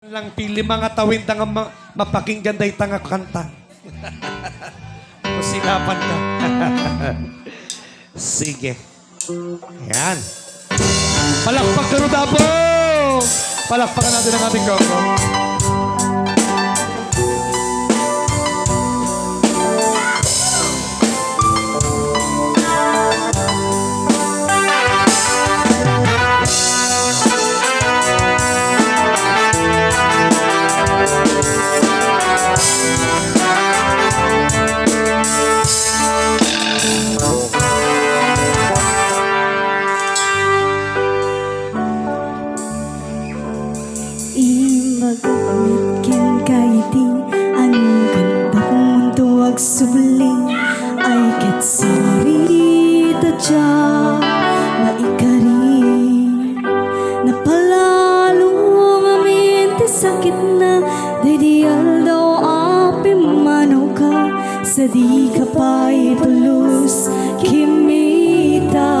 Lang pili mga tawin nga mapakinggan day tanga kanta. Kusilapan ka. Sige. Yan. Palakpak ka Rodabo! Palakpakan natin ang ating Coco. Suling ay kitsari tadya maikari napalalo ngamin ti sakit na didiyal daw api manaw ka sa di ka pa ipulus kimita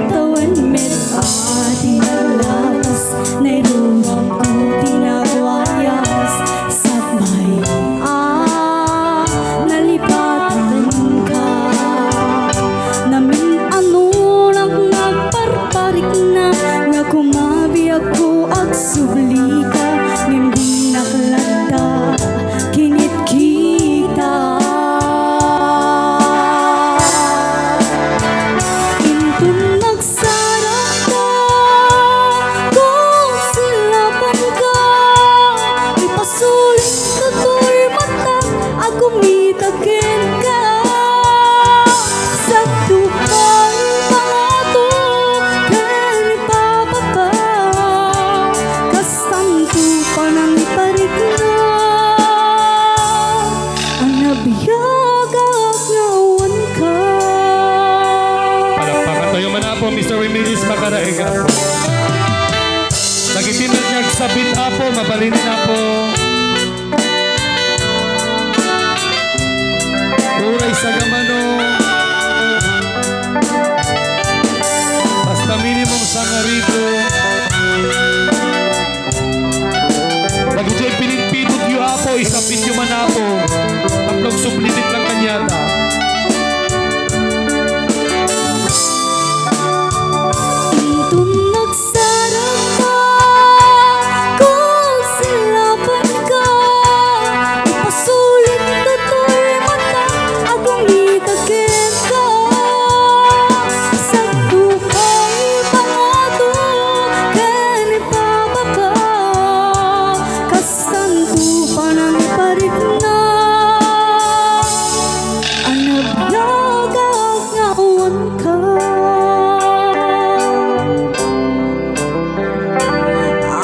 tawan met ati lakas na irumang ko tinagwa subli ka, hindi nakalanda, kinit kita. Intun nagsarap ka, kung silapan ka, ipasulit ka to'y mata, agumitagin ka. Sa tupang pangato, kani papapa, panang iparik na ang nabiyagak na awan ka. Palakpakan tayo man po, Mr. Remilis Makaraig po. Nagitinag niyag sabit po, mabalinin po. Uray sa gamano. Basta minimum sa ngarito. Nag-ujay pinipinod yu apo, isang video man apo. Tatlong sublitit lang kanyata. Intun nagsarap ka, kung silapan ka, ipasulit ka to'y mata, agumitagin ka. Sa tukay pangato, kani papapa, kasanto panang parit na ang nabiyagak nga awan ka.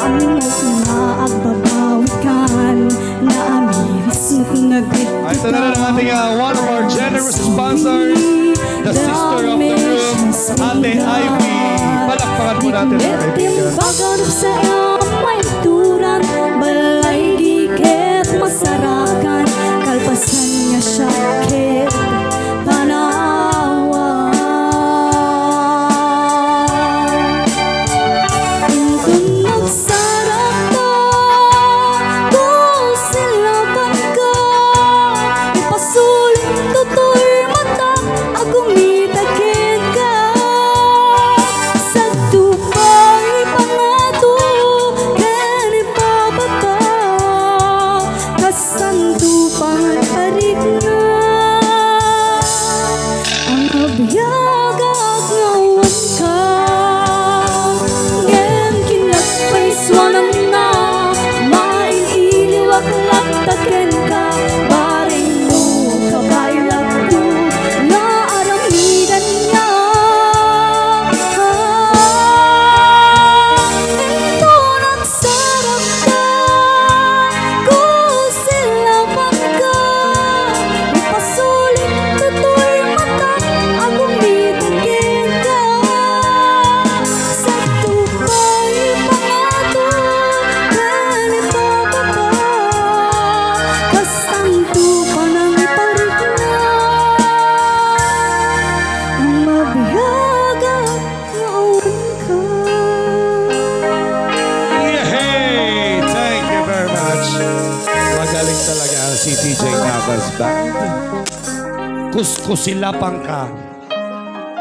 Ang nagmaagbabawikan na amiris nagit. Ito na lang ang ating one of our generous sponsors, the sister of the room, Ate Ivy. Palakpakan po natin ang kaibigan. Pagkarap sa iyong may turan, balay dikit masarakan, kalpasan niya syakit panawan. Intun nagsarap ka, kung silapan ka, ipasulit ka to'y mata, agumitagin ka. Sa tupay pangato, Magaling talaga si TJ Navas Band. Kuskusilapang ka.